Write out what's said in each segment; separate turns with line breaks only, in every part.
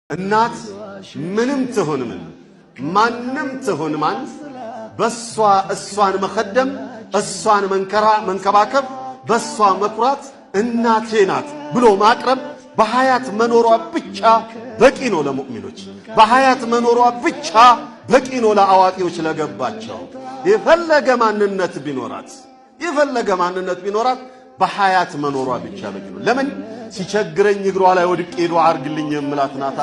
እናት ምንም ትሁን ምን ማንም ትሁን ማን በሷ እሷን መخدም እሷን መንከባከብ በሷ መኩራት እናቴ ናት ብሎ ማቅረብ በሐያት መኖሯ ብቻ በቂ ነው ለሙእሚኖች። በሐያት መኖሯ ብቻ በቂ ነው ለአዋቂዎች ለገባቸው። የፈለገ ማንነት ቢኖራት በሐያት መኖሯ ብቻ በቂ ነው። ለምን ሲቸግረኝ እግሯ ላይ ወድቄ ዱዓ አርግልኝ የምላት ናታ።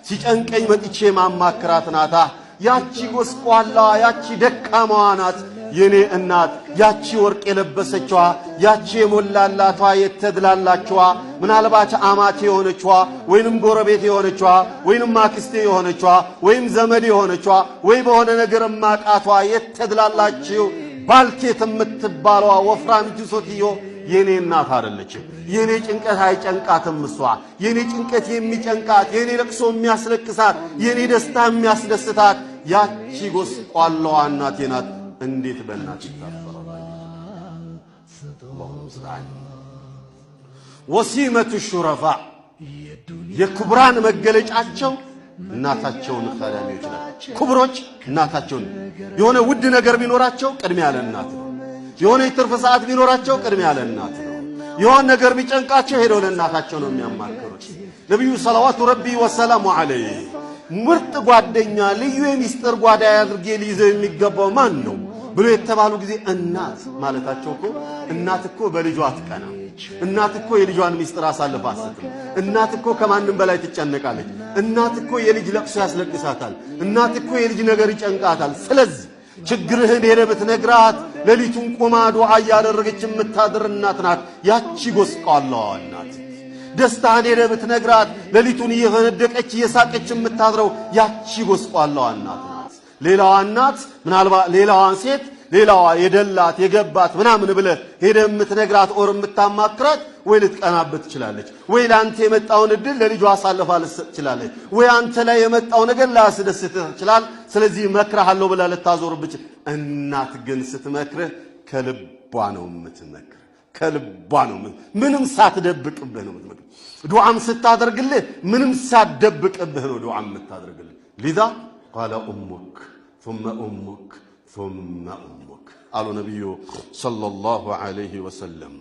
ሲጨንቀኝ መጥቼ ማማክራት ናታ። ያቺ ጎስቋላ ያቺ ደካማዋ ናት የኔ እናት። ያቺ ወርቅ የለበሰችዋ ያቺ የሞላላቷ የተድላላችዋ ምናልባት አማቴ የሆነችዋ ወይንም ጎረቤት የሆነችዋ ወይንም አክስቴ የሆነችዋ ወይም ዘመድ የሆነችዋ ወይ በሆነ ነገር ማቃቷ የተድላላችሁ ባልቴት የምትባለዋ ወፍራም ጅሶትዮ የኔ እናት አይደለችም። የኔ ጭንቀት አይጨንቃትም። እሷ የኔ ጭንቀት የሚጨንቃት የኔ ለቅሶ የሚያስለቅሳት የኔ ደስታ የሚያስደስታት ያቺ ጎስቋላዋ እናቴ ናት። እንዴት በእናት ይታፈራል? ወሲመቱ ሹረፋ የክብራን መገለጫቸው እናታቸውን ኸዳሚዎች ናቸው። ክብሮች እናታቸውን የሆነ ውድ ነገር ቢኖራቸው ቅድሚያ ለእናት ነው። የሆነ የትርፍ ሰዓት ቢኖራቸው ቅድሚያ ለእናት ነው። የሆነ ነገር ቢጨንቃቸው ሄደው ለእናታቸው ነው የሚያማክሩት። ነብዩ ሰለዋቱ ረቢ ወሰላሙ ዐለይሂ ምርጥ ጓደኛ ልዩ የሚስጥር ጓዳ ያድርጌ ሊይዘው የሚገባው ማን ነው ብሎ የተባሉ ጊዜ እናት ማለታቸው እኮ እናት እኮ በልጇ አትቀና። እናት እኮ የልጇን ሚስጥር አሳልፋ አትሰጥም። እናት እኮ ከማንም በላይ ትጨነቃለች። እናት እኮ የልጅ ለቅሶ ያስለቅሳታል። እናት እኮ የልጅ ነገር ይጨንቃታል። ስለዚህ ችግርህን ሄደህ ብትነግራት ሌሊቱን ቆማ ዱዓ እያደረገች የምታድር እናት ናት ያቺ ጎስቋላዋ እናት። ደስታህን ሄደህ ብትነግራት ሌሊቱን እየፈነደቀች እየሳቀች የምታድረው ያቺ ጎስቋላዋ እናት ናት። ሌላዋ እናት ምናልባት ሌላዋን ሴት ሌላዋ የደላት የገባት ምናምን ብለህ ሄደህ የምትነግራት ኦር የምታማክራት ወይ ልትቀናበት ትችላለች፣ ወይ ለአንተ የመጣውን እድል ለልጇ አሳልፋ ልትሰጥ ትችላለች፣ ወይ አንተ ላይ የመጣው ነገር ላያስደስትህ ይችላል። ስለዚህ መክረሃለሁ ብላ ልታዞርብህ። እናት ግን ስትመክርህ ከልቧ ነው የምትመክር። ከልቧ ነው ምንም ሳትደብቅብህ ነው የምትመክር። ዱዓም ስታደርግልህ ምንም ሳትደብቅብህ ነው ዱዓ የምታደርግልህ። ሊዛ ቃለ ኡሙክ ثم أمك ثم أمك قالوا نبي صلى الله عليه وسلم